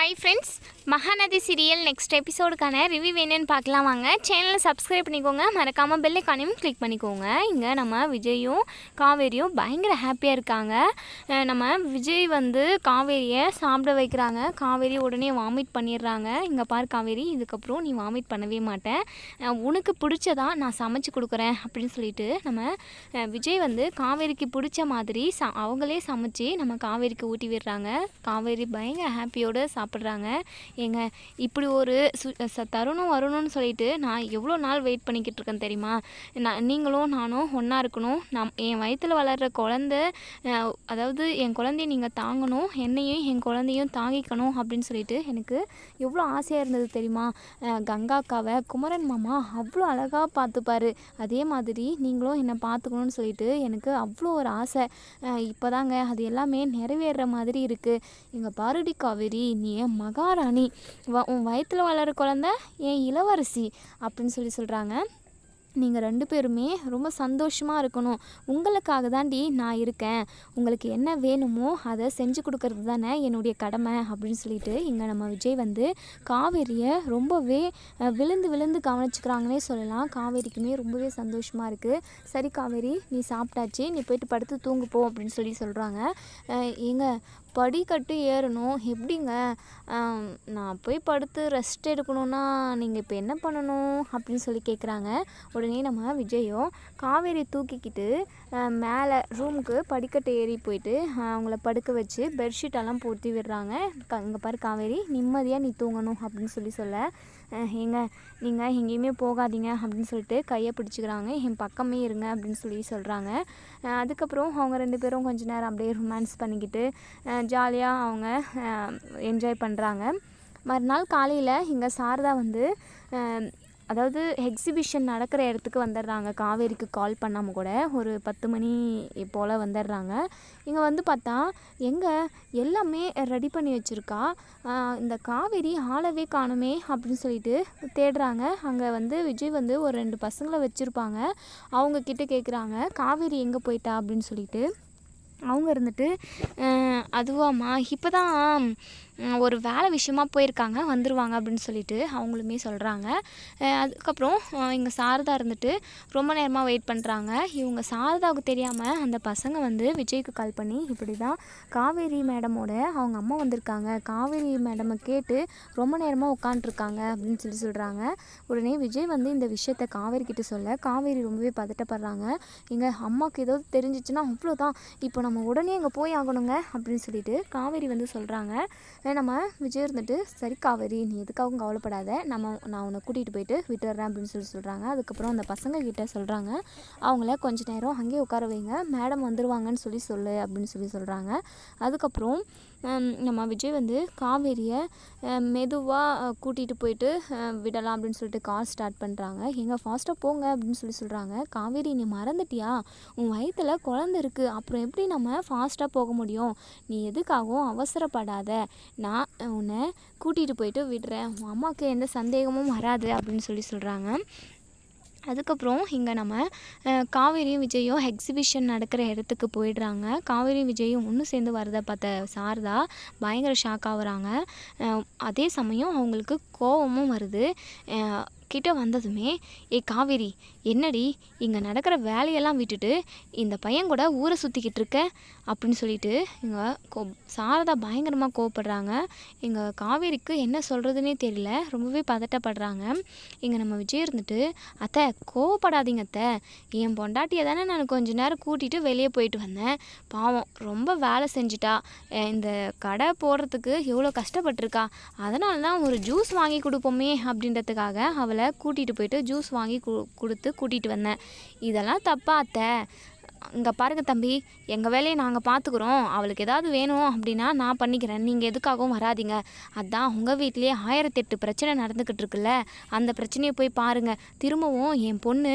Hi friends, Mahanadi serial next எபிசோடுக்கான review வேணும்னு பார்க்கலாம் வாங்க. சேனலை சப்ஸ்கிரைப் பண்ணிக்கோங்க, மறக்காமல் பெல் ஐகானையும் கிளிக் பண்ணிக்கோங்க. இங்கே நம்ம விஜயும் காவேரியும் பயங்கர ஹாப்பியாக இருக்காங்க. நம்ம விஜய் வந்து காவேரியை சாப்பிட வைக்கிறாங்க. காவேரி உடனே வாமிட் பண்ணிடுறாங்க. இங்கே பாரு காவேரி, இதுக்கப்புறம் நீ வாமிட் பண்ணவே மாட்டேன், உனக்கு பிடிச்சதா நான் சமைச்சு கொடுக்குறேன் அப்படின்னு சொல்லிட்டு நம்ம விஜய் வந்து காவேரிக்கு பிடிச்ச மாதிரி அவங்களே சமைச்சு நம்ம காவேரிக்கு ஊட்டி விடுறாங்க. காவேரி பயங்கர ஹாப்பியோடு சாப்பிட்றாங்க. ஏங்க இப்படி ஒரு தருணம் வரணும்னு சொல்லிட்டு நான் எவ்வளோ நாள் வெயிட் பண்ணிக்கிட்டு இருக்கேன் தெரியுமா? நீங்களும் நானும் ஒன்றா இருக்கணும், என் வயிற்றில் வளர்கிற குழந்தை, அதாவது என் குழந்தைய நீங்கள் தாங்கணும், என்னையும் என் குழந்தையும் தாங்கிக்கணும் அப்படின்னு சொல்லிட்டு எனக்கு எவ்வளோ ஆசையாக இருந்தது தெரியுமா? கங்காக்காவை குமரன் மாமா அவ்வளோ அழகாக பார்த்துப்பார், அதே மாதிரி நீங்களும் என்னை பார்த்துக்கணும்னு சொல்லிட்டு எனக்கு அவ்வளோ ஒரு ஆசை. இப்போ தாங்க அது எல்லாமே நிறைவேறுற மாதிரி இருக்குது. இங்கே பாருடி காவேரி, நீ என் மகாராணி, உன் வயிற்றில் வளர குழந்தை என் இளவரசி அப்படின்னு சொல்கிறாங்க. நீங்கள் 2 பேருமே ரொம்ப சந்தோஷமாக இருக்கணும், உங்களுக்காக தாண்டி நான் இருக்கேன், உங்களுக்கு என்ன வேணுமோ அதை செஞ்சு கொடுக்கறது தானே என்னுடைய கடமை அப்படின்னு சொல்லிட்டு இங்கே நம்ம விஜய் வந்து காவேரியை ரொம்பவே விழுந்து விழுந்து கவனிச்சுக்கிறாங்கன்னே சொல்லலாம். காவேரிக்குமே ரொம்பவே சந்தோஷமாக இருக்குது. சரி காவேரி, நீ சாப்பிட்டாச்சு, நீ போயிட்டு படுத்து தூங்குப்போ அப்படின்னு சொல்கிறாங்க. ஏங்க படிக்கட்டு ஏறணும், எப்படிங்க நான் போய் படுத்து ரெஸ்ட் எடுக்கணுன்னா நீங்கள் இப்போ என்ன பண்ணணும் அப்படின்னு கேட்குறாங்க. உடனே நம்ம விஜயோ காவேரி தூக்கிக்கிட்டு மேலே ரூமுக்கு படிக்கட்டு ஏறி போயிட்டு அவங்கள படுக்க வச்சு பெட்ஷீட்டெல்லாம் போற்றி விடுறாங்க. இங்கே பாரு காவேரி, நிம்மதியாக நீ தூங்கணும் அப்படின்னு சொல்ல, ஏங்க நீங்கள் எங்கேயுமே போகாதீங்க அப்படின்னு சொல்லிட்டு கையை பிடிச்சிக்கிறாங்க. என் பக்கமே இருங்க அப்படின்னு சொல்கிறாங்க. அதுக்கப்புறம் அவங்க 2 பேரும் கொஞ்ச நேரம் அப்படியே ரொமான்ஸ் பண்ணிக்கிட்டு ஜாலியாக அவங்க என்ஜாய் பண்ணுறாங்க. மறுநாள் காலையில் இங்கே சாரதா வந்து அதாவது எக்ஸிபிஷன் நடக்கிற இடத்துக்கு வந்துடுறாங்க. காவேரிக்கு கால் பண்ணாமல் கூட ஒரு 10 மணி போல் வந்துடுறாங்க. இங்கே வந்து பார்த்தா எங்கே எல்லாமே ரெடி பண்ணி வச்சுருக்கா, இந்த காவேரி ஆளவே காணுமே அப்படின்னு சொல்லிட்டு தேடுறாங்க. அங்கே வந்து விஜய் வந்து ஒரு 2 பசங்களை வச்சுருப்பாங்க. அவங்கக்கிட்ட கேட்குறாங்க காவேரி எங்கே போயிட்டா அப்படின்னு சொல்லிட்டு. அவங்க இருந்துட்டு அதுவாம்மா இப்போ தான் ஒரு வேலை விஷயமா போயிருக்காங்க, வந்துடுவாங்க அப்படின்னு சொல்லிட்டு அவங்களுமே சொல்கிறாங்க. அதுக்கப்புறம் இங்கே சாரதா இருந்துட்டு ரொம்ப நேரமாக வெயிட் பண்ணுறாங்க. இவங்க சாரதாவுக்கு தெரியாமல் அந்த பசங்க வந்து விஜய்க்கு கால் பண்ணி இப்படி தான் காவேரி மேடமோட அவங்க அம்மா வந்திருக்காங்க, காவேரி மேடமை கேட்டு ரொம்ப நேரமாக உட்காண்ட்ருக்காங்க அப்படின்னு சொல்கிறாங்க. உடனே விஜய் வந்து இந்த விஷயத்த காவேரி கிட்ட சொல்ல காவேரி ரொம்பவே பதட்டப்படுறாங்க. எங்கள் அம்மாவுக்கு ஏதாவது தெரிஞ்சிச்சுன்னா அவ்வளோதான், இப்போ நம்ம உடனே அங்கே போய் ஆகணுங்க அப்படின்னு சொல்லிட்டு காவேரி வந்து சொல்கிறாங்க. நம்ம விஜய் இருந்துட்டு சரி காவேரி, நீ எதுக்காகவும் கவலைப்படாத, நான் உன்னை கூட்டிகிட்டு போயிட்டு விட்டுறேன் அப்படின்னு சொல்கிறாங்க. அதுக்கப்புறம் அந்த பசங்க கிட்ட சொல்கிறாங்க, அவங்கள கொஞ்ச நேரம் அங்கேயே உட்கார வைங்க, மேடம் வந்துடுவாங்கன்னு சொல்லு அப்படின்னு சொல்கிறாங்க. அதுக்கப்புறம் நம்ம விஜய் வந்து காவேரியை மெதுவாக கூட்டிகிட்டு போயிட்டு விடலாம் அப்படின்னு சொல்லிட்டு கார் ஸ்டார்ட் பண்ணுறாங்க. எங்கே ஃபாஸ்ட்டாக போங்க அப்படின்னு சொல்கிறாங்க. காவேரி, நீ மறந்துட்டியா, உன் வயிற்றில் குழந்தை இருக்குது, அப்புறம் எப்படி நம்ம ஃபாஸ்ட்டாக போக முடியும், நீ எதுக்காகவும் அவசரப்படாத, நான் உன்னை கூட்டிகிட்டு போயிட்டு விடுறேன், உன் அம்மாவுக்கு எந்த சந்தேகமும் வராது அப்படின்னு சொல்கிறாங்க. அதுக்கப்புறம் இங்கே நம்ம காவேரியும் விஜயும் எக்ஸிபிஷன் நடக்கிற இடத்துக்கு போயிடுறாங்க. காவேரியும் விஜயும் ஒன்று சேர்ந்து வரதை பார்த்த சாரதா பயங்கர ஷாக் ஆகுறாங்க. அதே சமயம் அவங்களுக்கு கோபமும் வருது. கிட்ட வந்ததுமே, காவேரி, என்னடி இங்கே நடக்கிற வேலையெல்லாம் விட்டுட்டு இந்த பையன் கூட ஊரை சுற்றிக்கிட்டு இருக்க அப்படின்னு சொல்லிட்டு இங்கே சாரதா பயங்கரமாக கோவப்படுறாங்க. இங்கே காவேரிக்கு என்ன சொல்கிறதுனே தெரியல, ரொம்பவே பதட்டப்படுறாங்க. இங்கே நம்ம விஜய் இருந்துட்டு அத்தை கோவப்படாதீங்க அத்தை, என் பொண்டாட்டியை தானே நான் கொஞ்ச நேரம் கூட்டிகிட்டு வெளியே போயிட்டு வந்தேன், பாவம் ரொம்ப வேலை செஞ்சுட்டா, இந்த கடை போடுறதுக்கு எவ்வளோ கஷ்டப்பட்டிருக்கா, அதனால தான் ஒரு ஜூஸ் வாங்கி கொடுப்போமே அப்படின்றதுக்காக அவளை கூட்டிகிட்டு போயிட்டு ஜூஸ் வாங்கி கொடுத்து கூட்டிகிட்டு வந்தேன், இதெல்லாம் தப்பா அத்தை? இங்கே பாருங்க தம்பி, எங்கள் வேலையை நாங்கள் பார்த்துக்குறோம், அவளுக்கு ஏதாவது வேணும் அப்படின்னா நான் பண்ணிக்கிறேன், நீங்கள் எதுக்காகவும் வராதிங்க, அதான் உங்கள் வீட்லேயே 1008 பிரச்சனை நடந்துக்கிட்டு இருக்குல்ல, அந்த பிரச்சனையை போய் பாருங்கள், திரும்பவும் என் பொண்ணு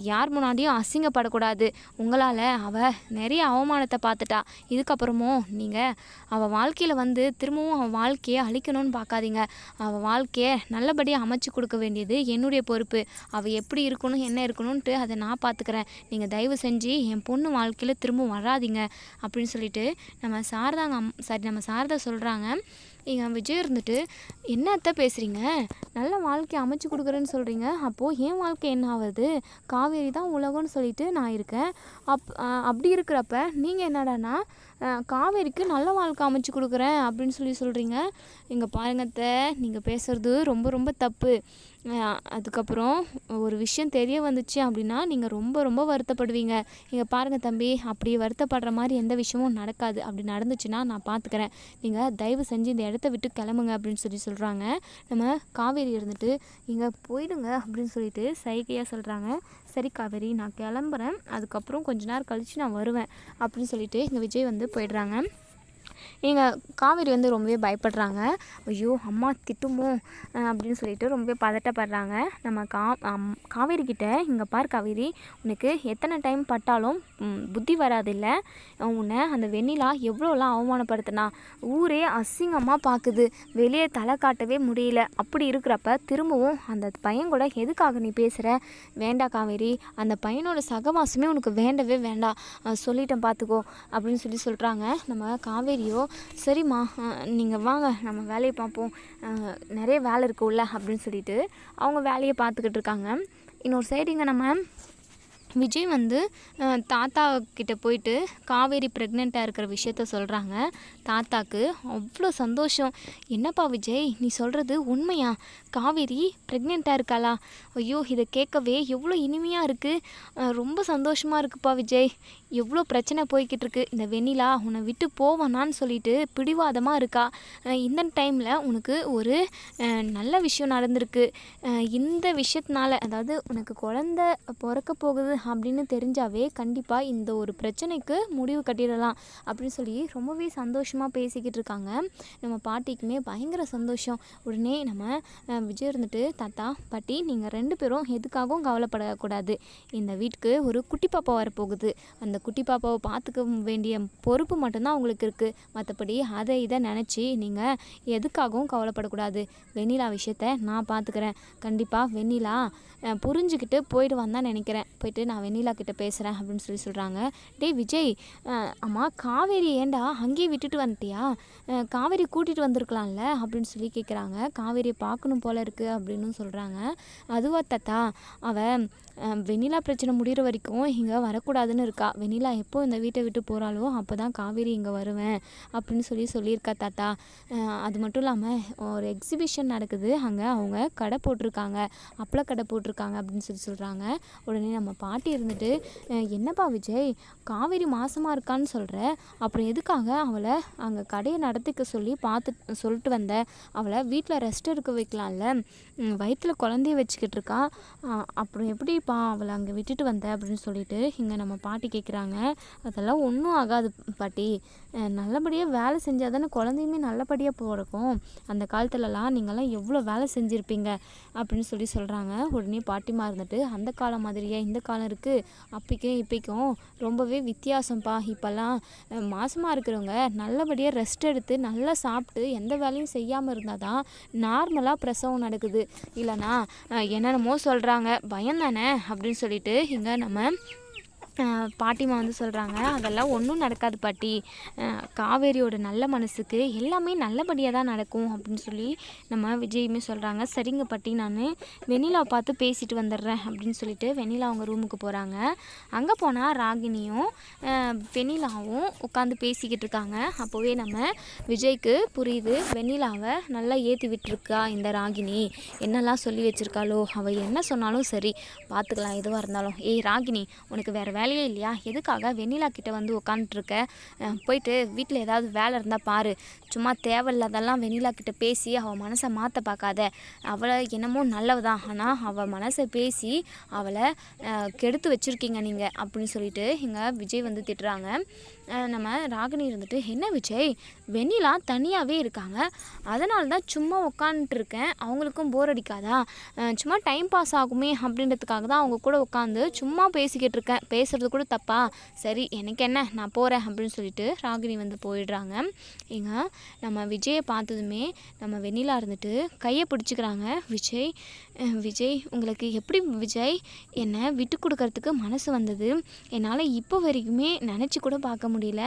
யார் முன்னாடியும் அசிங்கப்படக்கூடாது, உங்களால் அவள் நிறைய அவமானத்தை பார்த்துட்டா, இதுக்கப்புறமும் நீங்கள் அவள் வாழ்க்கையில் வந்து திரும்பவும் அவள் வாழ்க்கையை அழிக்கணும்னு பார்க்காதீங்க, அவள் வாழ்க்கையை நல்லபடியாக அமைச்சு கொடுக்க வேண்டியது என்னுடைய பொறுப்பு, அவள் எப்படி இருக்கணும் என்ன இருக்கணும்ன்ட்டு அதை நான் பார்த்துக்கிறேன், நீங்கள் தயவு செஞ்சு என் பொண்ணு வாழ்க்கையில் திரும்ப வராதிங்க அப்படின்னு சொல்லிட்டு நம்ம சாரதா சொல்கிறாங்க. இங்கே விஜய் இருந்துட்டு, என்ன அத்தை பேசுகிறீங்க, நல்ல வாழ்க்கை அமைச்சு கொடுக்குறேன்னு சொல்கிறீங்க, அப்போது என் வாழ்க்கை என்ன ஆகுது, காவேரி தான் உலகம்னு சொல்லிட்டு நான் இருக்கேன். அப்படி இருக்கிறப்ப நீங்கள் என்னடானா காவேரிக்கு நல்ல வாழ்க்கை அமைச்சு கொடுக்குறேன் அப்படின்னு சொல்கிறீங்க. இங்கே பாருங்க அத்தை, நீங்கள் பேசுகிறது ரொம்ப ரொம்ப தப்பு. அதுக்கப்புறம் ஒரு விஷயம் தெரிய வந்துச்சு அப்படின்னா நீங்கள் ரொம்ப ரொம்ப வருத்தப்படுவீங்க. இங்கே பாருங்கள் தம்பி, அப்படி வருத்தப்படுற மாதிரி எந்த விஷயமும் நடக்காது. அப்படி நடந்துச்சுன்னா நான் பார்த்துக்கிறேன். நீங்கள் தயவு செஞ்சு இந்த இடத்த விட்டு கிளம்புங்க அப்படின்னு சொல்கிறாங்க. நம்ம காவேரி இருந்துட்டு, இங்கே போயிடுங்க அப்படின்னு சொல்லிட்டு சைகையாக சொல்கிறாங்க. சரி காவேரி, நான் கிளம்புறேன், அதுக்கப்புறம் கொஞ்ச நேரம் கழித்து நான் வருவேன் அப்படின்னு சொல்லிட்டு இங்கே விஜய் வந்து போயிடுறாங்க. எங்கள் காவேரி வந்து ரொம்பவே பயப்படுறாங்க. ஐயோ அம்மா திட்டுமோ அப்படின்னு சொல்லிட்டு ரொம்பவே பதட்டப்படுறாங்க. நம்ம காவேரி கிட்ட, இங்கே பார் காவேரி, உனக்கு எத்தனை டைம் பட்டாலும் புத்தி வராதில்ல. உன்னை அந்த வெண்ணிலா எவ்வளோலாம் அவமானப்படுத்தினா, ஊரே அசிங்கமாக பார்க்குது, வெளியே தலை காட்டவே முடியல. அப்படி இருக்கிறப்ப திரும்பவும் அந்த பையன் கூட எதுக்காக நீ பேசுகிற? வேண்டாம் காவேரி, அந்த பையனோட சகவாசமே உனக்கு வேண்டவே வேண்டாம், சொல்லிட்டேன் பார்த்துக்கோ அப்படின்னு சொல்கிறாங்க. நம்ம காவேரியோ, சரிம்மா நீங்கள் வாங்க நம்ம வேலையை பார்ப்போம், நிறைய வேலை இருக்குல்ல அப்படின்னு சொல்லிட்டு அவங்க வேலையை பார்த்துக்கிட்டு இருக்காங்க. இன்னொரு சைடுங்க நம்ம விஜய் வந்து தாத்தா கிட்ட போயிட்டு காவேரி ப்ரெக்னெண்ட்டாக இருக்கிற விஷயத்த சொல்கிறாங்க. தாத்தாக்கு அவ்வளோ சந்தோஷம். என்னப்பா விஜய், நீ சொல்கிறது உண்மையா? காவேரி ப்ரெக்னெண்ட்டாக இருக்காளா? ஐயோ, இதை கேட்கவே எவ்வளோ இனிமையாக இருக்குது, ரொம்ப சந்தோஷமாக இருக்குப்பா விஜய். எவ்வளோ பிரச்சனை போய்கிட்டு இருக்கு, இந்த வெண்ணிலா உன்னை விட்டு போவானான்னு சொல்லிட்டு பிடிவாதமாக இருக்கா. இந்த டைமில் உனக்கு ஒரு நல்ல விஷயம் நடந்திருக்கு. இந்த விஷயத்தினால, அதாவது உனக்கு குழந்தை பிறக்க போகுது அப்படின்னு தெரிஞ்சாவே கண்டிப்பாக இந்த ஒரு பிரச்சனைக்கு முடிவு கட்டிடலாம் அப்படின்னு சொல்லி ரொம்பவே சந்தோஷமாக பேசிக்கிட்டு இருக்காங்க. நம்ம பாட்டிக்குமே பயங்கர சந்தோஷம். உடனே நம்ம விஜய் இருந்துட்டு, தாத்தா பாட்டி, நீங்கள் 2 பேரும் எதுக்காகவும் கவலைப்படக்கூடாது. இந்த வீட்டுக்கு ஒரு குட்டி பாப்பா வரப்போகுது. அந்த குட்டி பாப்பாவை பார்த்துக்க வேண்டிய பொறுப்பு மட்டும்தான் உங்களுக்கு இருக்குது. மற்றபடி அதை இதை நினச்சி நீங்கள் எதுக்காகவும் கவலைப்படக்கூடாது. வெண்ணிலா விஷயத்த நான் பார்த்துக்கிறேன். கண்டிப்பாக வெண்ணிலா புரிஞ்சுக்கிட்டு போயிடுவான்னு தான் நினைக்கிறேன். போயிட்டு நான் வெண்ணிலா கிட்ட பேசுகிறேன் அப்படின்னு சொல்கிறாங்க. டேய் விஜய், அம்மா காவேரி ஏண்டா அங்கேயே விட்டுட்டு வந்துட்டியா? காவேரி கூட்டிகிட்டு வந்திருக்கலாம்ல அப்படின்னு சொல்லி கேட்குறாங்க. காவேரியை பார்க்கணும் போல இருக்குது அப்படின்னு சொல்கிறாங்க. அதுவா தாத்தா, அவள் வெண்ணிலா பிரச்சனை முடிகிற வரைக்கும் இங்கே வரக்கூடாதுன்னு இருக்கா. வெண்ணிலா எப்போ இந்த வீட்டை விட்டு போகிறாளோ அப்போ தான் காவேரி இங்கே வருவேன் அப்படின்னு சொல்லியிருக்கா தாத்தா. அது மட்டும் இல்லாமல் ஒரு எக்ஸிபிஷன் நடக்குது, அங்கே அவங்க கடை போட்டிருக்காங்க, அப்பள கடை போட்டிருக்காங்க அப்படின்னு சொல்கிறாங்க. உடனே நம்ம பாட்டி இருந்துட்டு, என்னப்பா விஜய், காவேரி மாசமாக இருக்கான்னு சொல்கிற, அப்புறம் எதுக்காக அவளை அங்கே கடையை நடத்திக்க சொல்லி சொல்லிட்டு வந்த? அவளை வீட்டில் ரெஸ்ட் எடுக்க வைக்கலாம்ல, வயிற்றில் குழந்தைய வச்சுக்கிட்டு இருக்கா, அப்புறம் எப்படிப்பா அவளை அங்கே விட்டுட்டு வந்த அப்படின்னு சொல்லிட்டு இங்கே நம்ம பாட்டி கேட்குறாங்க. அதெல்லாம் ஒன்றும் ஆகாது பாட்டி, நல்லபடியாக வேலை செஞ்சால் தானே குழந்தையுமே நல்லபடியாக பிறக்கும். அந்த காலத்துலலாம் நீங்கள்லாம் எவ்வளோ வேலை செஞ்சுருப்பீங்க அப்படின்னு சொல்கிறாங்க. உடனே பாட்டிமா இருந்துட்டு, அந்த காலம் மாதிரியே இந்த காலம் இருக்குது, அப்பைக்கும் இப்பைக்கும் ரொம்பவே வித்தியாசம்ப்பா. இப்போல்லாம் மாசமாக இருக்கிறவங்க நல்லபடியாக ரெஸ்ட் எடுத்து நல்லா சாப்பிட்டு எந்த வேலையும் செய்யாமல் இருந்தால் தான் நார்மலாக பிரசவம் நடக்குது. இல்லைனா என்னென்னமோ சொல்கிறாங்க, பயம் தானே அப்படின்னு சொல்லிட்டு இங்கே நம்ம பாட்டிமா வந்து சொல்கிறாங்க. அதெல்லாம் ஒன்றும் நடக்காது பாட்டி, காவேரியோட நல்ல மனசுக்கு எல்லாமே நல்லபடியாக தான் நடக்கும் அப்படின்னு சொல்லி நம்ம விஜயுமே சொல்கிறாங்க. சரிங்க பாட்டி, நான் வெண்ணிலாவை பார்த்து பேசிட்டு வந்துடுறேன் அப்படின்னு சொல்லிட்டு வெண்ணிலா அவங்க ரூமுக்கு போகிறாங்க. அங்கே போனால் ராகினியும் வெண்ணிலாவும் உட்காந்து பேசிக்கிட்டு இருக்காங்க. அப்போவே நம்ம விஜய்க்கு புரியுது, வெண்ணிலாவை நல்லா ஏற்றி விட்டுருக்கா இந்த ராகினி, என்னெல்லாம் சொல்லி வச்சுருக்காளோ, அவள் என்ன சொன்னாலும் சரி பார்த்துக்கலாம் எதுவாக இருந்தாலும். ஏய் ராகினி, உனக்கு வேறு வேலையே இல்லையா? எதுக்காக வெண்ணிலா கிட்ட வந்து உட்காந்துட்ருக்க? போயிட்டு வீட்டில் ஏதாவது வேலை இருந்தால் பாரு. சும்மா தேவையில்லாதெல்லாம் வெண்ணிலா கிட்ட பேசி அவள் மனசை மாற்ற பார்க்காத. அவளை என்னமோ நல்லவதான், ஆனால் அவள் மனசை பேசி அவளை கெடுத்து வச்சுருக்கீங்க நீங்கள் அப்படின்னு சொல்லிட்டு இங்கே விஜய் வந்து திட்டுறாங்க. நம்ம ராகினி இருந்துட்டு, என்ன விஜய், வெண்ணிலா தனியாகவே இருக்காங்க, அதனால தான் சும்மா உட்காந்துட்ருக்கேன், அவங்களுக்கும் போர் அடிக்காதா? சும்மா டைம் பாஸ் ஆகுமே அப்படின்றதுக்காக தான் அவங்க கூட உட்காந்து சும்மா பேசிக்கிட்டு இருக்கேன், பேசுகிறது கூட தப்பா? சரி எனக்கு என்ன, நான் போகிறேன் அப்படின்னு சொல்லிட்டு ராகினி வந்து போயிடுறாங்க. ஏங்க நம்ம விஜயை பார்த்ததுமே நம்ம வெண்ணிலா இருந்துட்டு கையை பிடிச்சிக்கிறாங்க. விஜய், விஜய், உங்களுக்கு எப்படி விஜய் என்னை விட்டு கொடுக்கறதுக்கு மனசு வந்தது? என்னால் இப்போ வரைக்குமே நினச்சி கூட பார்க்க முடியல.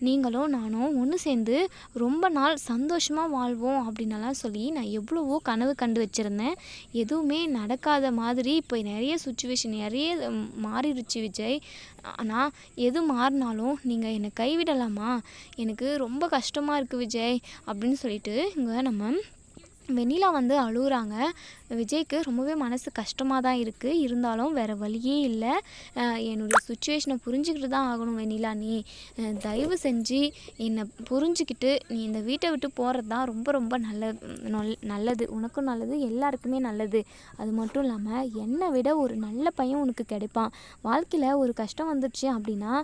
நீங்களும் நானும் ஒன்று சேர்ந்து ரொம்ப நாள் சந்தோஷமாக வாழ்வோம் அப்படின்னலாம் சொல்லி நான் எவ்வளவோ கனவு கண்டு வச்சுருந்தேன். எதுவுமே நடக்காத மாதிரி இப்போ நிறைய சுச்சுவேஷன் நிறைய மாறிடுச்சு விஜய். ஆனால் எது மாறினாலும் நீங்கள் என்னை கைவிடலாமா? எனக்கு ரொம்ப கஷ்டமாக இருக்குது விஜய் அப்படின்னு சொல்லிட்டு இங்கே நம்ம வெண்ணிலா வந்து அழுகுறாங்க. விஜய்க்கு ரொம்பவே மனசு கஷ்டமாக தான் இருக்குது. இருந்தாலும் வேறு வழியே இல்லை. என்னுடைய சுச்சுவேஷனை புரிஞ்சுக்கிட்டு தான் ஆகணும் வெண்ணிலா. நீ தயவு செஞ்சு என்னை புரிஞ்சுக்கிட்டு நீ இந்த வீட்டை விட்டு போகிறது தான் ரொம்ப ரொம்ப நல்லது. உனக்கும் நல்லது, எல்லாருக்குமே நல்லது. அது மட்டும் இல்லாமல் என்னை விட ஒரு நல்ல பையன் உனக்கு கிடைப்பான். வாழ்க்கையில் ஒரு கஷ்டம் வந்துடுச்சு அப்படின்னா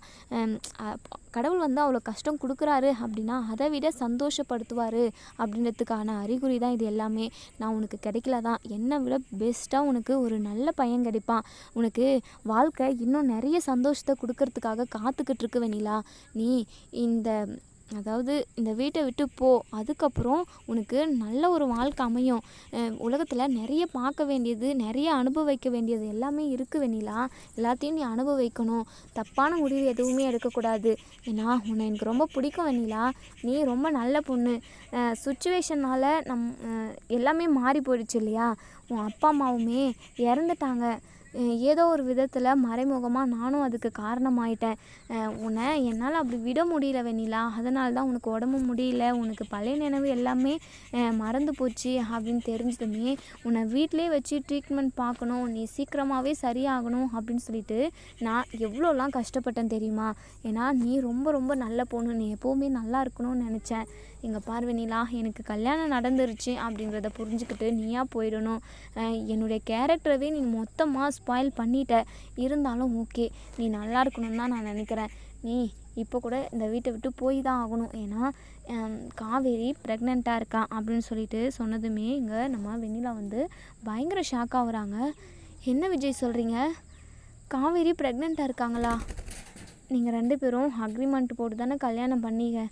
கடவுள் வந்து அவ்வளோ கஷ்டம் கொடுக்குறாரு அப்படின்னா அதை விட சந்தோஷப்படுத்துவார் அப்படின்றதுக்கான அறிகுறி தான் இது எல்லாமே. நான் உனக்கு கிடைக்கல தான், என்னை விட பெஸ்ட்டாக உனக்கு ஒரு நல்ல பையன் கிடைப்பான். உனக்கு வாழ்க்கை இன்னும் நிறைய சந்தோஷத்தை கொடுக்கறதுக்காக காத்துக்கிட்டு இருக்கு வெண்ணிலா. நீ இந்த வீட்டை விட்டு போ. அதுக்கப்புறம் உனக்கு நல்ல ஒரு வாழ்க்கை அமையும். உலகத்தில் நிறைய பார்க்க வேண்டியது, நிறைய அனுபவிக்க வேண்டியது எல்லாமே இருக்குது வெண்ணிலா. எல்லாத்தையும் நீ அனுபவிக்கணும். தப்பான முடிவு எதுவுமே எடுக்கக்கூடாது. ஏன்னா உன்னை எனக்கு ரொம்ப பிடிக்கும் வெண்ணிலா. நீ ரொம்ப நல்ல பொண்ணு. சுச்சுவேஷனால் எல்லாமே மாறி போயிடுச்சு இல்லையா? உன் அப்பா அம்மாவுமே இறந்துட்டாங்க. ஏதோ ஒரு விதத்தில் மறைமுகமாக நானும் அதுக்கு காரணமாயிட்டேன். உன்னை என்னால் அப்படி விட முடியல வெண்ணிலா. அதனால தான் உனக்கு உடம்பு முடியல, உனக்கு பழைய நினைவு எல்லாமே மறந்து போச்சு அப்படின்னு தெரிஞ்சதுமே உன்னை வீட்டிலே வச்சு ட்ரீட்மெண்ட் பார்க்கணும், நீ சீக்கிரமாகவே சரியாகணும் அப்படின்னு சொல்லிட்டு நான் எவ்வளோலாம் கஷ்டப்பட்டேன் தெரியுமா? ஏன்னா நீ ரொம்ப ரொம்ப நல்ல பொண்ணு, நீ எப்போவுமே நல்லா இருக்கணும்னு நினச்சேன். இங்கே பார் வெண்ணிலா, எனக்கு கல்யாணம் நடந்துருச்சு அப்படின்றத புரிஞ்சுக்கிட்டு நீயா போயிடணும். என்னுடைய கேரக்டரவே நீ மொத்தமாக ஸ்பாயில் பண்ணிட்ட. இருந்தாலும் ஓகே, நீ நல்லா இருக்கணும்னு தான் நான் நினைக்கிறேன். நீ இப்போ கூட இந்த வீட்டை விட்டு போய் தான் ஆகணும். ஏன்னா காவேரி ப்ரெக்னெண்ட்டாக இருக்கா அப்படின்னு சொல்லிட்டு சொன்னதுமே இங்கே நம்ம வெண்ணிலா வந்து பயங்கர ஷாக் ஆகுறாங்க. என்ன விஜய் சொல்கிறீங்க? காவேரி ப்ரெக்னெண்ட்டாக இருக்காங்களா? நீங்கள் 2 பேரும் அக்ரிமெண்ட் போட்டு தானே கல்யாணம் பண்ணீங்க.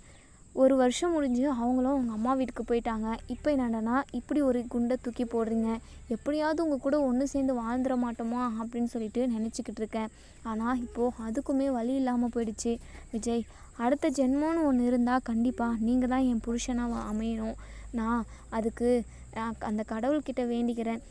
1 வருஷம் முடிஞ்சு அவங்களும் அவங்க அம்மா வீட்டுக்கு போயிட்டாங்க. இப்போ என்னடானா இப்படி ஒரு குண்டை தூக்கி போடுறீங்க. எப்படியாவது உங்கள் கூட ஒன்று சேர்ந்து வாழ்ந்துட மாட்டோமா அப்படின்னு சொல்லிட்டு நினச்சிக்கிட்டு இருக்கேன். ஆனால் இப்போது அதுக்குமே வழி இல்லாமல் போயிடுச்சு விஜய். அடுத்த ஜென்மம்னு ஒன்று இருந்தால் கண்டிப்பாக நீங்கள் தான் என் புருஷனாக அமையணும். நான் அதுக்கு அந்த கடவுள்கிட்ட வேண்டிக்கிறேன்.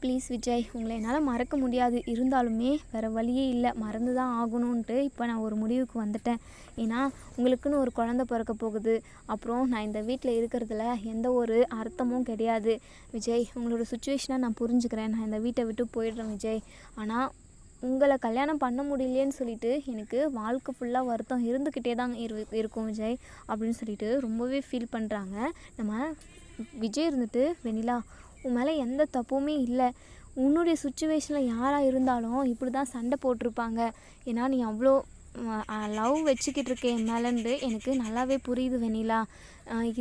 ப்ளீஸ் விஜய், உங்களை என்னால் மறக்க முடியாது. இருந்தாலுமே வேறு வழியே இல்லை, மறந்து தான் ஆகணுன்ட்டு இப்போ நான் ஒரு முடிவுக்கு வந்துட்டேன். ஏன்னா உங்களுக்குன்னு ஒரு குழந்த பிறக்க போகுது. அப்புறம் நான் இந்த வீட்டில் இருக்கிறதுல எந்த ஒரு அர்த்தமும் கிடையாது விஜய். உங்களோட சுச்சுவேஷனை நான் புரிஞ்சுக்கிறேன். நான் இந்த வீட்டை விட்டு போயிடுறேன் விஜய். ஆனால் உங்களை கல்யாணம் பண்ண முடியலையேன்னு சொல்லிட்டு எனக்கு வாழ்க்கை ஃபுல்லாக வருத்தம் இருந்துக்கிட்டே தான் இருக்கும் விஜய் அப்படின்னு சொல்லிட்டு ரொம்பவே ஃபீல் பண்ணுறாங்க. நம்ம விஜய் இருந்துட்டு வெண்ணிலா, உன் மேலே எந்த தப்புமே இல்லை. உன்னுடைய சுச்சுவேஷனில் யாராக இருந்தாலும் இப்படி தான் சண்டை போட்டிருப்பாங்க. ஏன்னா நீ அவ்வளோ லவ் வச்சுக்கிட்டு இருக்க என் மேலேருந்து எனக்கு நல்லாவே புரியுது வெண்ணிலா.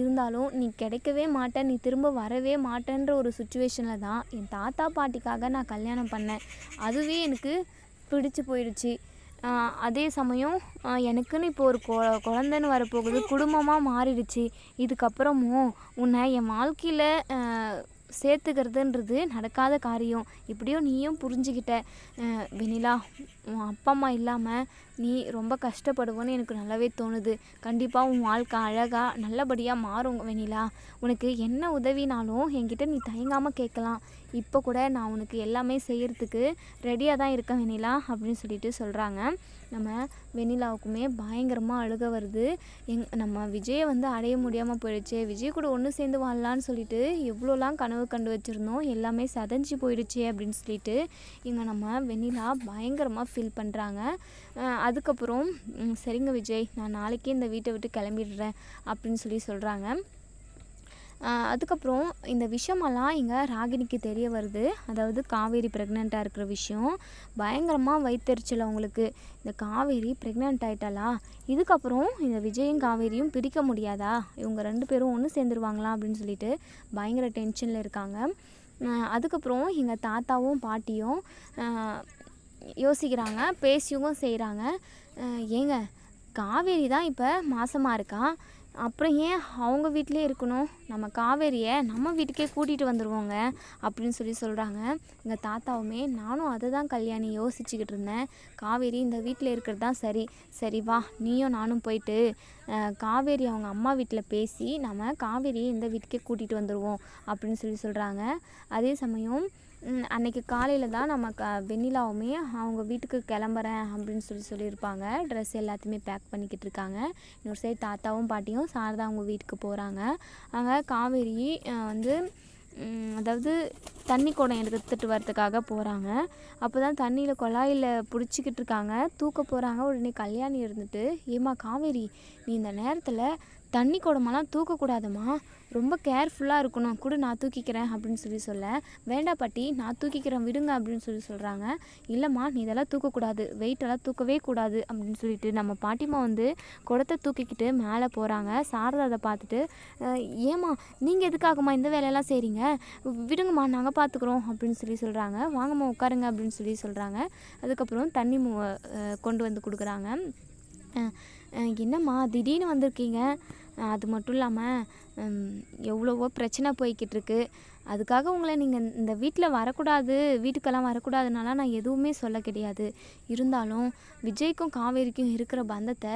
இருந்தாலும் நீ கிடைக்கவே மாட்டேன், நீ திரும்ப வரவே மாட்டேன்ற ஒரு சுச்சுவேஷனில் தான் என் தாத்தா பாட்டிக்காக நான் கல்யாணம் பண்ணேன். அதுவே எனக்கு பிடிச்சி போயிடுச்சு. அதே சமயம் எனக்குன்னு இப்போ ஒரு குழந்தைன்னு வரப்போகுது, குடும்பமாக மாறிடுச்சு. இதுக்கப்புறமும் உன்னை என் வாழ்க்கையில் சேர்த்துக்கிறதுன்றது நடக்காத காரியம். இப்படியோ நீயும் புரிஞ்சுக்கிட்ட வெண்ணிலா. உன் அப்பா அம்மா இல்லாமல் நீ ரொம்ப கஷ்டப்படுவோன்னு எனக்கு நல்லாவே தோணுது. கண்டிப்பாக உன் வாழ்க்கை அழகாக நல்லபடியாக மாறும் வெண்ணிலா. உனக்கு என்ன உதவினாலும் என்கிட்ட நீ தயங்காமல் கேட்கலாம். இப்போ கூட நான் உனக்கு எல்லாமே செய்கிறதுக்கு ரெடியாக தான் இருக்கேன் வெண்ணிலா அப்படின்னு சொல்லிட்டு சொல்கிறாங்க. நம்ம வெண்ணிலாவுக்குமே பயங்கரமாக அழுக வருது. நம்ம விஜயை வந்து அடைய முடியாமல் போயிடுச்சு. விஜய் கூட ஒன்று சேர்ந்து வாழலான்னு சொல்லிட்டு எவ்வளோலாம் கனவு கண்டு வச்சுருந்தோம், எல்லாமே சதஞ்சு போயிடுச்சு அப்படின்னு சொல்லிட்டு இங்கே நம்ம வெண்ணிலா பயங்கரமாக ஃபீல் பண்ணுறாங்க. அதுக்கப்புறம் சரிங்க விஜய், நான் நாளைக்கே இந்த வீட்டை விட்டு கிளம்பிடுறேன் அப்படின்னு சொல்கிறாங்க. அதுக்கப்புறம் இந்த விஷயமெல்லாம் இங்கே ராகினிக்கு தெரிய வருது. அதாவது காவேரி ப்ரெக்னெண்ட்டாக இருக்கிற விஷயம். பயங்கரமாக வயிற்றெரிச்சல் அவங்களுக்கு. இந்த காவேரி ப்ரெக்னென்ட் ஆகிட்டாளா, இதுக்கப்புறம் இந்த விஜயும் காவேரியும் பிரிக்க முடியாதா, இவங்க 2 பேரும் ஒன்று சேர்ந்துருவாங்களா அப்படின்னு சொல்லிட்டு பயங்கர டென்ஷனில் இருக்காங்க. அதுக்கப்புறம் எங்கள் தாத்தாவும் பாட்டியும் யோசிக்கிறாங்க, பேசியும் செய்கிறாங்க. ஏங்க, காவேரி தான் இப்போ மாசமாக இருக்கா, அப்புறம் ஏன் அவங்க வீட்டிலே இருக்கணும், நம்ம காவேரியை நம்ம வீட்டுக்கே கூட்டிகிட்டு வந்துடுவோங்க அப்படின்னு சொல்கிறாங்க. எங்கள் தாத்தாவுமே நானும் அதை தான் கல்யாணி யோசிச்சுக்கிட்டு இருந்தேன். காவேரி இந்த வீட்டில் இருக்கிறது தான் சரி. சரி வா, நீயும் நானும் போயிட்டு காவேரி அவங்க அம்மா வீட்டில் பேசி நம்ம காவேரியை இந்த வீட்டுக்கே கூட்டிகிட்டு வந்துடுவோம் அப்படின்னு சொல்கிறாங்க. அதே சமயம் அன்றைக்கி காலையில் தான் நம்ம வெண்ணிலாவுமே அவங்க வீட்டுக்கு கிளம்புறேன் அப்படின்னு சொல்லியிருப்பாங்க. ட்ரெஸ் எல்லாத்தையுமே பேக் பண்ணிக்கிட்டு இருக்காங்க. இன்னொரு சைடு தாத்தாவும் பாட்டியும் சாரதா அவங்க வீட்டுக்கு போகிறாங்க. அங்கே காவேரி வந்து அதாவது தண்ணி குடம் எடுத்துகிட்டு வரதுக்காக போகிறாங்க. அப்போ தான் தண்ணியில் குழாயில் பிடிச்சிக்கிட்டு இருக்காங்க, தூக்க போகிறாங்க. உடனே கல்யாணி இருந்துட்டு, ஏம்மா காவேரி, நீ இந்த நேரத்தில் தண்ணி குடமெல்லாம் தூக்கக்கூடாதும்மா, ரொம்ப கேர்ஃபுல்லாக இருக்கணும், கூட நான் தூக்கிக்கிறேன் அப்படின்னு சொல்ல, வேண்டாம் பாட்டி நான் தூக்கிக்கிறேன் விடுங்க அப்படின்னு சொல்கிறாங்க. இல்லைம்மா நீ இதெல்லாம் தூக்கக்கூடாது, வெயிட்டெல்லாம் தூக்கவே கூடாது அப்படின்னு சொல்லிட்டு நம்ம பாட்டிமா வந்து குடத்தை தூக்கிக்கிட்டு மேலே போகிறாங்க. சாரதா அதை பார்த்துட்டு, ஏம்மா நீங்கள் எதுக்காகம்மா இந்த வேலையெல்லாம் செய்கிறீங்க, விடுங்கம்மா நாங்கள் பார்த்துக்குறோம் அப்படின்னு சொல்கிறாங்க. வாங்கம்மா உட்காருங்க அப்படின்னு சொல்கிறாங்க. அதுக்கப்புறம் தண்ணி கொண்டு வந்து கொடுக்குறாங்க. என்னம்மா திடீர்னு வந்திருக்கீங்க, அது மட்டும் இல்லாமல் எவ்வளவோ பிரச்சனை போய்கிட்டு இருக்கு, அதுக்காக உங்களை நீங்கள் இந்த வீட்டில் வரக்கூடாது, வீட்டுக்கெல்லாம் வரக்கூடாதுனால நான் எதுவுமே சொல்ல கிடையாது. இருந்தாலும் விஜய்க்கும் காவேரிக்கும் இருக்கிற பந்தத்தை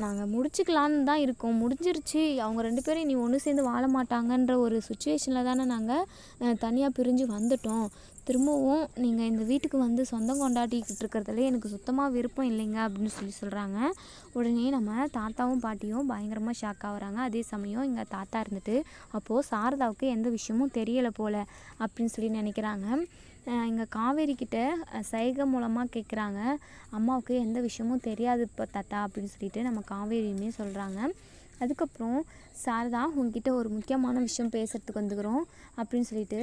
நாங்கள் முடிச்சுக்கலான்னு தான் இருக்கோம். முடிஞ்சிருச்சு, அவங்க 2 பேரும் இனி ஒன்று சேர்ந்து வாழ மாட்டாங்கன்ற ஒரு சுச்சுவேஷனில் தானே நாங்கள் தனியாக பிரிஞ்சு வந்துட்டோம். திரும்பவும் நீங்கள் இந்த வீட்டுக்கு வந்து சொந்தம் கொண்டாடிக்கிட்டு இருக்கிறதுல எனக்கு சுத்தமாக விருப்பம் இல்லைங்க அப்படின்னு சொல்கிறாங்க. உடனே நம்ம தாத்தாவும் பாட்டியும் பயங்கரமாக ஷாக் ஆகுறாங்க. அதே சமயம் எங்கள் தாத்தா இருந்துட்டு, அப்போது சாரதாவுக்கு எந்த விஷயமும் தெரியலை போல் அப்படின்னு நினைக்கிறாங்க. எங்கள் காவேரிக்கிட்ட சைகை மூலமாக கேட்குறாங்க, அம்மாவுக்கு எந்த விஷயமும் தெரியாது இப்போ தாத்தா அப்படின்னு சொல்லிட்டு நம்ம காவேரியுமே சொல்கிறாங்க. அதுக்கப்புறம் சாரதா உங்ககிட்ட ஒரு முக்கியமான விஷயம் பேசுகிறதுக்கு வந்துக்கிறோம் அப்படின்னு சொல்லிட்டு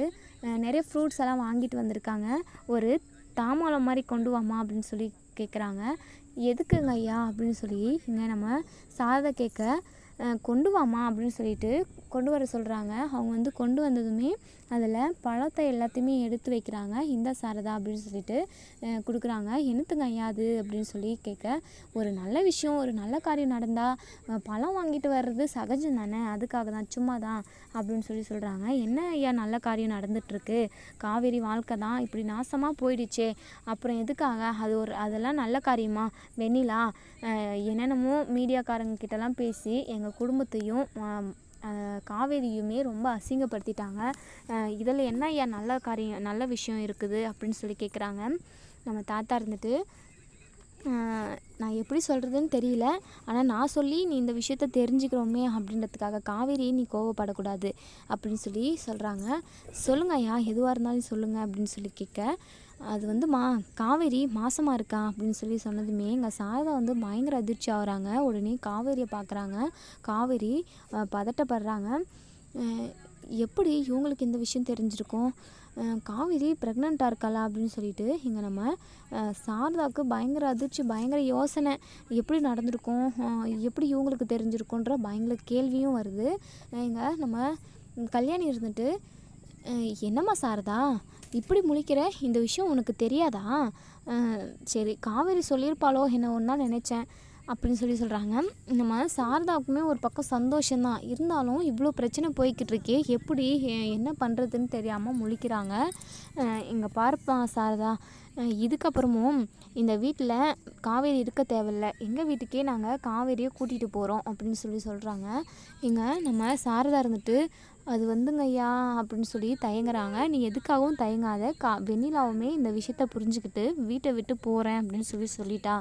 நிறைய ஃப்ரூட்ஸ் எல்லாம் வாங்கிட்டு வந்திருக்காங்க, ஒரு தாமாலம் மாதிரி கொண்டு வாமா அப்படின்னு சொல்லி கேட்குறாங்க. எதுக்குங்க ஐயா அப்படின்னு சொல்லி இங்கே நம்ம சாரதா கேட்க, கொண்டு வாமா அப்படின்னு சொல்லிட்டு கொண்டு வர சொல்கிறாங்க. அவங்க வந்து கொண்டு வந்ததுமே அதில் பழத்தை எல்லாத்தையுமே எடுத்து வைக்கிறாங்க. இந்த சாரதா அப்படின்னு சொல்லிட்டு கொடுக்குறாங்க. என்னத்துங்க ஐயா அது அப்படின்னு சொல்லி கேட்க, ஒரு நல்ல விஷயம், ஒரு நல்ல காரியம் நடந்தால் பழம் வாங்கிட்டு வர்றது சகஜம் தானே, அதுக்காக தான், சும்மா தான் அப்படின்னு சொல்கிறாங்க. என்ன ஐயா நல்ல காரியம் நடந்துகிட்ருக்கு, காவேரி வாழ்க்கை தான் இப்படி நாசமாக போயிடுச்சே, அப்புறம் எதுக்காக அதெல்லாம் நல்ல காரியமா, வெண்ணிலா என்னென்னமோ மீடியாக்காரங்கிட்டலாம் பேசி எங்கள் குடும்பத்தையும் காவேரியுமே ரொம்ப அசிங்கப்படுத்திட்டாங்க, இதில் என்ன ஐயா நல்ல விஷயம் இருக்குது அப்படின்னு சொல்லி கேட்குறாங்க. நம்ம தாத்தா இருந்துட்டு, நான் எப்படி சொல்கிறதுன்னு தெரியல, ஆனால் நான் சொல்லி நீ இந்த விஷயத்த தெரிஞ்சுக்கிறோமே அப்படின்றதுக்காக காவேரி நீ கோவப்படக்கூடாது அப்படின்னு சொல்கிறாங்க. சொல்லுங்க ஐயா, எதுவாக இருந்தாலும் சொல்லுங்கள் அப்படின்னு சொல்லி கேட்க, அது வந்து காவேரி மாசமாக இருக்கா அப்படின்னு சொன்னதுமே எங்கள் சாரதா வந்து பயங்கர அதிர்ச்சி ஆகுறாங்க. உடனே காவேரியை பார்க்குறாங்க. காவேரி பதட்டப்படுறாங்க. எப்படி இவங்களுக்கு இந்த விஷயம் தெரிஞ்சிருக்கும், காவேரி ப்ரெக்னெண்ட்டாக இருக்காளா அப்படின்னு சொல்லிட்டு இங்கே நம்ம சாரதாவுக்கு பயங்கர அதிர்ச்சி, பயங்கர யோசனை, எப்படி நடந்திருக்கும், எப்படி இவங்களுக்கு தெரிஞ்சிருக்குன்ற பயங்கர கேள்வியும் வருது. இங்கே நம்ம கல்யாணி இருந்துட்டு, என்னம்மா சாரதா இப்படி முழிக்கிற, இந்த விஷயம் உனக்கு தெரியாதா, சரி காவேரி சொல்லியிருப்பாளோ என்ன ஒன்றா நினச்சேன் அப்படின்னு சொல்கிறாங்க. நம்ம சாரதாவுக்குமே ஒரு பக்கம் சந்தோஷம்தான், இருந்தாலும் இவ்வளோ பிரச்சனை போய்கிட்டு இருக்கே, எப்படி என்ன பண்ணுறதுன்னு தெரியாமல் முழிக்கிறாங்க. இங்கே பார்ப்பா சாரதா, இதுக்கப்புறமும் இந்த வீட்டில் காவேரி இருக்க தேவையில்லை, எங்கள் வீட்டுக்கே நாங்கள் காவேரியை கூட்டிகிட்டு போகிறோம் அப்படின்னு சொல்கிறாங்க. இங்கே நம்ம சாரதா இருந்துட்டு, அது வந்துங்க ஐயா அப்படின்னு சொல்லி தயங்குறாங்க. நீ எதுக்காகவும் தயங்காத, வெண்ணிலாவுமே இந்த விஷயத்த புரிஞ்சுக்கிட்டு வீட்டை விட்டு போகிறேன் அப்படின்னு சொல்லிட்டா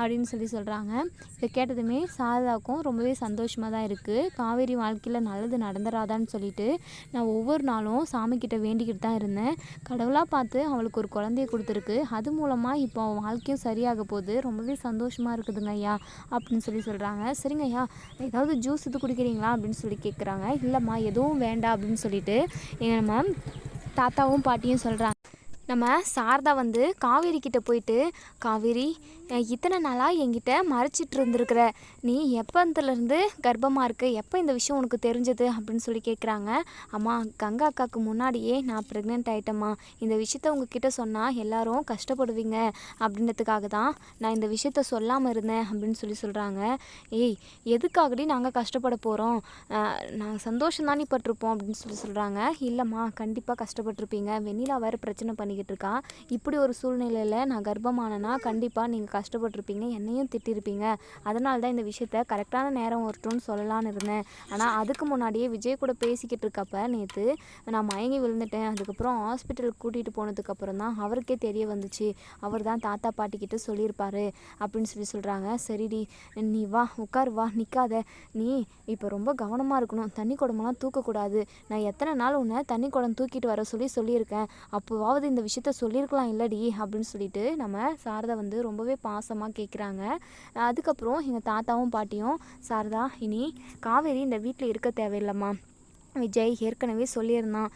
அப்படின்னு சொல்கிறாங்க. இதை கேட்டதுமே சாரதாவுக்கும் ரொம்பவே சந்தோஷமாக தான் இருக்குது. காவேரி வாழ்க்கையில் நல்லது நடந்துராதான்னு சொல்லிட்டு நான் ஒவ்வொரு நாளும் சாமிக்கிட்ட வேண்டிக்கிட்டு தான் இருந்தேன், கடவுளாக பார்த்து அவளுக்கு ஒரு குழந்தைய கொடுத்துருக்கு, அது மூலமாக இப்போ அவன் வாழ்க்கையும் சரியாக போகுது, ரொம்பவே சந்தோஷமாக இருக்குதுங்க ஐயா அப்படின்னு சொல்கிறாங்க. சரிங்க ஐயா, ஏதாவது ஜூஸ் இது குடிக்கிறீங்களா அப்படின்னு சொல்லி கேட்குறாங்க. இல்லைம்மா எதுவும் வேண்டாம் அப்படின்னு சொல்லிட்டு நம்ம தாத்தாவும் பாட்டியும் சொல்கிறாங்க. நம்ம சாரதா வந்து காவேரி கிட்ட போயிட்டு, காவேரி இத்தனை நாளாக என்கிட்ட மறைச்சிட்டு இருந்திருக்கிற, நீ எப்போத்துலேருந்து கர்ப்பமாக இருக்க, எப்போ இந்த விஷயம் உனக்கு தெரிஞ்சது அப்படின்னு சொல்லி கேட்குறாங்க. அம்மா, கங்கா அக்காவுக்கு முன்னாடியே நான் ப்ரெக்னென்ட் ஆகிட்டேம்மா. இந்த விஷயத்த உங்ககிட்ட சொன்னால் எல்லாரும் கஷ்டப்படுவீங்க அப்படின்றதுக்காக தான் நான் இந்த விஷயத்த சொல்லாமல் இருந்தேன் அப்படின்னு சொல்லி சொல்கிறாங்க. ஏய், எதுக்காகடி நாங்கள் கஷ்டப்பட போகிறோம், நாங்கள் சந்தோஷம்தானே பட்டிருப்போம் அப்படின்னு சொல்லி சொல்கிறாங்க. இல்லைம்மா, கண்டிப்பாக கஷ்டப்பட்டிருப்பீங்க. வெண்ணிலா வேறு பிரச்சனை பண்ணிக்கிட்டு இருக்கா. இப்படி ஒரு சூழ்நிலையில் நான் கர்ப்பமானனா கண்டிப்பாக நீங்கள் கஷ்டப்பட்டிருப்பீங்க, என்னையும் திட்டிருப்பீங்க. அதனால தான் இந்த விஷயத்த கரெக்டான நேரம் வரட்டும்னு சொல்லலான்னு இருந்தேன். ஆனால் அதுக்கு முன்னாடியே விஜய் கூட பேசிக்கிட்டு இருக்கப்ப நேற்று நான் மயங்கி விழுந்துட்டேன். அதுக்கப்புறம் ஹாஸ்பிட்டலுக்கு கூட்டிகிட்டு போனதுக்கப்புறம் தான் அவருக்கே தெரிய வந்துச்சு. அவர் தான் தாத்தா பாட்டிக்கிட்ட சொல்லியிருப்பாரு அப்படின்னு சொல்லி சொல்கிறாங்க. சரிடி, நீ வா, உட்காரு, வா, நிற்காத. நீ இப்போ ரொம்ப கவனமாக இருக்கணும். தண்ணி குடமெல்லாம் தூக்கக்கூடாது. நான் எத்தனை நாள் உன்னை தண்ணி குடம் தூக்கிட்டு வர சொல்லியிருக்கேன். அப்போவாவது இந்த விஷயத்த சொல்லியிருக்கலாம் இல்லடி அப்படின்னு சொல்லிட்டு நம்ம சாரதா வந்து ரொம்பவே பாசமாக கேட்குறாங்க. அதுக்கப்புறம் எங்கள் தாத்தாவும் பாட்டியும், சாரதா, இனி காவேரி இந்த வீட்டில் இருக்க தேவையில்லைம்மா. விஜய் ஏற்கனவே சொல்லியிருந்தான்,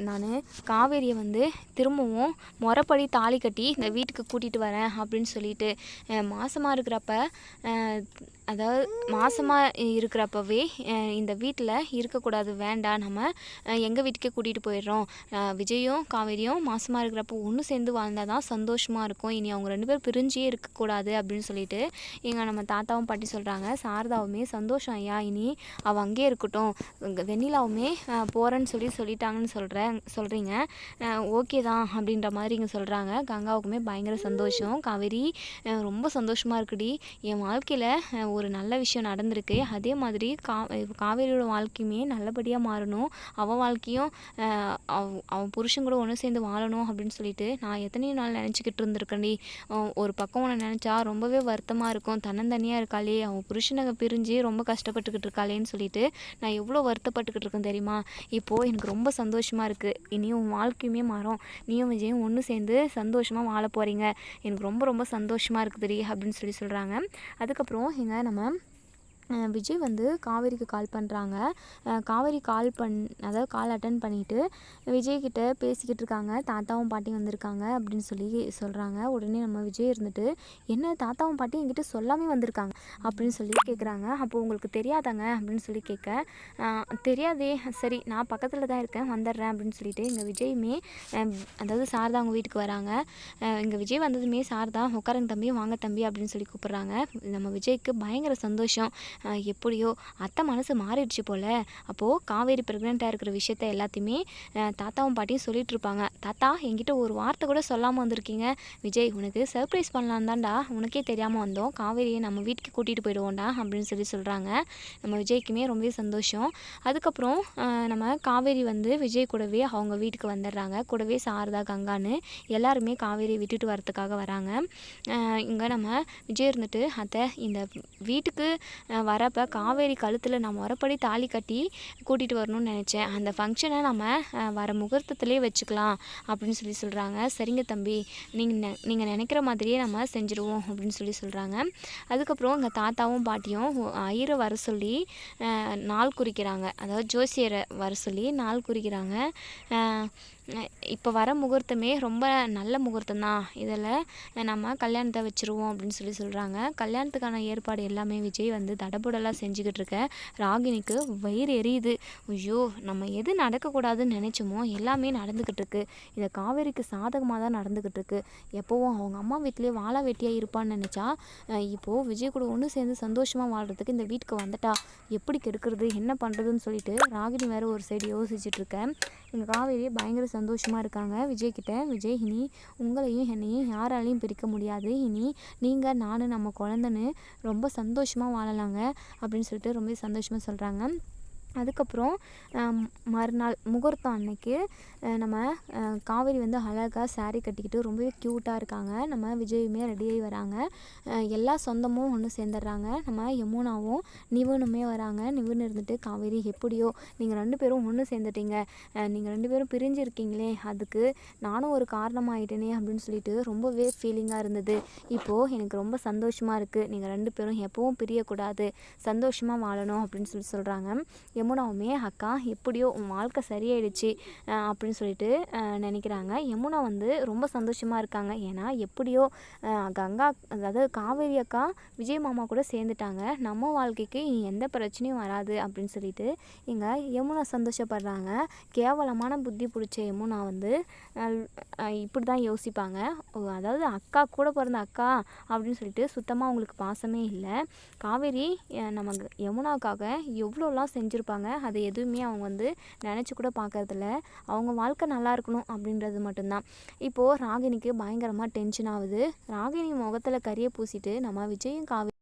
நான் காவேரியை வந்து திரும்பவும் முறைப்படி தாலி கட்டி இந்த வீட்டுக்கு கூட்டிகிட்டு வரேன் அப்படின்னு சொல்லிட்டு. மாதமாக இருக்கிறப்ப, அதாவது மாதமாக இருக்கிறப்பவே இந்த வீட்டில் இருக்கக்கூடாது, வேண்டாம், நம்ம எங்கள் வீட்டுக்கே கூட்டிகிட்டு போயிடுறோம். விஜயும் காவேரியும் மாதமாக இருக்கிறப்போ ஒன்று சேர்ந்து வாழ்ந்தால் தான் சந்தோஷமாக இருக்கும். இனி அவங்க 2 பேரும் பிரிஞ்சே இருக்கக்கூடாது அப்படின்னு சொல்லிட்டு நம்ம தாத்தாவும் பாட்டி சொல்கிறாங்க. சாரதாவுமே சந்தோஷம் ஐயா, இனி அவள் அங்கேயே இருக்கட்டும், வெண்ணிலாவுமே போகிறேன்னு சொல்லிட்டாங்கன்னு சொல்கிறீங்க. ஓகே தான் அப்படின்ற மாதிரி இங்கே சொல்கிறாங்க. கங்காவுக்குமே பயங்கர சந்தோஷம். காவேரி, ரொம்ப சந்தோஷமாக இருக்குடி, என் வாழ்க்கையில் ஒரு நல்ல விஷயம் நடந்திருக்கு. அதே மாதிரி காவேரியோட வாழ்க்கையுமே நல்லபடியாக மாறணும், அவள் வாழ்க்கையும் அவன் புருஷன் கூட ஒன்று சேர்ந்து வாழணும் அப்படின்னு சொல்லிட்டு நான் எத்தனையோ நாள் நினச்சிக்கிட்டு இருந்திருக்கேன்டி. ஒரு பக்கம் உன்னை நினச்சா ரொம்பவே வருத்தமாக இருக்கும். தன்னந்தனியாக இருக்காளே, அவன் புருஷனை பிரிஞ்சு ரொம்ப கஷ்டப்பட்டுக்கிட்டு இருக்காளேன்னு சொல்லிட்டு நான் எவ்வளோ வருத்தப்பட்டுக்கிட்டு இருக்கேன் தெரியுமா. இப்போது எனக்கு ரொம்ப சந்தோஷமாக இருக்குது. இனியும் உன் வாழ்க்கையுமே மாறும், நீயும் விஜயும் ஒன்று சேர்ந்து சந்தோஷமாக வாழ போகிறீங்க. எனக்கு ரொம்ப ரொம்ப சந்தோஷமாக இருக்குதுடி அப்படின்னு சொல்கிறாங்க. அதுக்கப்புறம் நம்ம விஜய் வந்து காவேரிக்கு கால் பண்ணுறாங்க. காவேரி அதாவது கால் அட்டன் பண்ணிவிட்டு விஜய்கிட்ட பேசிக்கிட்டு இருக்காங்க. தாத்தாவும் பாட்டியும் வந்திருக்காங்க அப்படின்னு சொல்லி சொல்கிறாங்க. உடனே நம்ம விஜய் இருந்துட்டு, என்ன தாத்தாவும் பாட்டி என்கிட்ட சொல்லாமே வந்திருக்காங்க அப்படின்னு சொல்லி கேட்குறாங்க. அப்போது உங்களுக்கு தெரியாதாங்க அப்படின்னு சொல்லி கேட்க, தெரியாதே, சரி நான் பக்கத்தில் தான் இருக்கேன், வந்துடுறேன் அப்படின்னு சொல்லிட்டு எங்கள் விஜயுமே, அதாவது சாரதா அவங்க வீட்டுக்கு வராங்க. இங்கே விஜய் வந்ததுமே சாரதா, உட்காருங்க தம்பி, வாங்க தம்பி அப்படின்னு சொல்லி கூப்பிட்றாங்க. நம்ம விஜய்க்கு பயங்கர சந்தோஷம். எப்படியோ அத்தை மனசு மாறிடுச்சு போல். அப்போது காவேரி ப்ரெக்னெண்ட்டாக இருக்கிற விஷயத்த எல்லாத்தையுமே தாத்தாவும் பாட்டியும் சொல்லிகிட்டு இருப்பாங்க. தாத்தா, என்கிட்ட ஒரு வார்த்தை கூட சொல்லாமல் வந்திருக்கீங்க. விஜய், உனக்கு சர்ப்ரைஸ் பண்ணலாம் தான்டா, உனக்கே தெரியாமல் வந்தோம், காவேரியை நம்ம வீட்டுக்கு கூட்டிகிட்டு போயிடுவோம்டா அப்படின்னு சொல்கிறாங்க. நம்ம விஜய்க்குமே ரொம்பவே சந்தோஷம். அதுக்கப்புறம் நம்ம காவேரி வந்து விஜய் கூடவே அவங்க வீட்டுக்கு வந்துடுறாங்க. கூடவே சாரதா, கங்கான்னு எல்லாருமே காவேரியை விட்டுட்டு வரத்துக்காக வராங்க. இங்கே நம்ம விஜய் இருந்துட்டு, அத்தை, இந்த வீட்டுக்கு வரப்போ காவேரி கழுத்தில் நான் முறைப்படி தாலி கட்டி கூட்டிகிட்டு வரணும்னு நினச்சேன். அந்த ஃபங்க்ஷனை நம்ம வர முகூர்த்தத்துலேயே வச்சுக்கலாம் அப்படின்னு சொல்கிறாங்க. சரிங்க தம்பி, நீங்கள் நினைக்கிற மாதிரியே நம்ம செஞ்சுருவோம் அப்படின்னு சொல்கிறாங்க. அதுக்கப்புறம் எங்கள் தாத்தாவும் பாட்டியும் ஐயரை வர சொல்லி நாள் குறிக்கிறாங்க. அதாவது ஜோசியரை வர சொல்லி நாள் குறிக்கிறாங்க. இப்போ வர முகூர்த்தமே ரொம்ப நல்ல முகூர்த்தம் தான், இதில் நம்ம கல்யாணத்தை வச்சுருவோம் அப்படின்னு சொல்கிறாங்க. கல்யாணத்துக்கான ஏற்பாடு எல்லாமே விஜய் வந்து தடபுடலாக செஞ்சுக்கிட்டு இருக்க. ராகினிக்கு வயிறு எரியுது. ஐயோ, நம்ம எது நடக்கக்கூடாதுன்னு நினச்சோமோ எல்லாமே நடந்துக்கிட்டு இருக்கு. இந்த காவேரிக்கு சாதகமாக தான் நடந்துக்கிட்டு இருக்கு. எப்போவும் அவங்க அம்மா வீட்டிலே வாழா வெட்டியாக இருப்பான்னு நினச்சா, இப்போது விஜய் கூட ஒன்று சேர்ந்து சந்தோஷமாக வாழ்கிறதுக்கு இந்த வீட்டுக்கு வந்துட்டா, எப்படி கெடுக்கிறது, என்ன பண்ணுறதுன்னு சொல்லிட்டு ராகினி வேறு ஒரு சைடு யோசிச்சுட்டு இருக்கேன். எங்கள் காவேரி பயங்கர சந்தோஷமாக இருக்காங்க விஜய்கிட்ட. விஜய், இனி உங்களையும் என்னையும் யாராலையும் பிரிக்க முடியாது, இனி நீங்கள், நான், நம்ம குழந்தைன்னு ரொம்ப சந்தோஷமாக வாழலாங்க அப்படின்னு சொல்லிட்டு ரொம்ப சந்தோஷமாக சொல்கிறாங்க. அதுக்கப்புறம் மறுநாள் முகூர்த்தம் அன்னைக்கு நம்ம காவேரி வந்து அழகாக சாரீ கட்டிக்கிட்டு ரொம்பவே க்யூட்டாக இருக்காங்க. நம்ம விஜயுமே ரெடியாகி வராங்க. எல்லா சொந்தமும் ஒன்று சேர்ந்துடுறாங்க. நம்ம யமுனாவும் நிவனுமே வராங்க. நிவன் இருந்துட்டு, காவேரி, எப்படியோ நீங்கள் 2 பேரும் ஒன்று சேர்ந்துட்டீங்க, நீங்கள் 2 பேரும் பிரிஞ்சு இருக்கீங்களே, அதுக்கு நானும் ஒரு காரணமாகிட்டேனே அப்படின்னு சொல்லிட்டு ரொம்பவே ஃபீலிங்காக இருந்தது. இப்போது எனக்கு ரொம்ப சந்தோஷமாக இருக்குது. நீங்கள் 2 பேரும் எப்போவும் பிரியக்கூடாது, சந்தோஷமாக வாழணும் அப்படின்னு சொல்கிறாங்க. யமுனாவுமே அக்கா எப்படியோ உன் வாழ்க்கை சரியாயிடுச்சு அப்படின்னு சொல்லிட்டு நினைக்கிறாங்க. யமுனா வந்து ரொம்ப சந்தோஷமாக இருக்காங்க. ஏன்னா எப்படியோ கங்கா அதாவது காவேரி அக்கா விஜய் மாமா கூட சேர்ந்துட்டாங்க, நம்ம வாழ்க்கைக்கு இனி எந்த பிரச்சனையும் வராது அப்படின்னு சொல்லிட்டு இங்கே யமுனா சந்தோஷப்படுறாங்க. கேவலமான புத்தி பிடிச்ச யமுனா வந்து இப்படி தான் யோசிப்பாங்க. அதாவது அக்கா கூட பிறந்த அக்கா அப்படின்னு சொல்லிட்டு சுத்தமாக அவங்களுக்கு பாசமே இல்லை. காவேரி நம்ம யமுனாவுக்காக எவ்வளோலாம் செஞ்சுருப்பாங்க, அது எதுவுமே அவங்க வந்து நினச்சி கூட பார்க்கறதில்ல. அவங்க வாழ்க்கை நல்லா இருக்கணும் அப்படின்றது மட்டும்தான். இப்போது ராகினிக்கு பயங்கரமாக டென்ஷன் ஆகுது. ராகினி முகத்தில் கரியை பூசிட்டு நம்ம விஜயும் காவேரி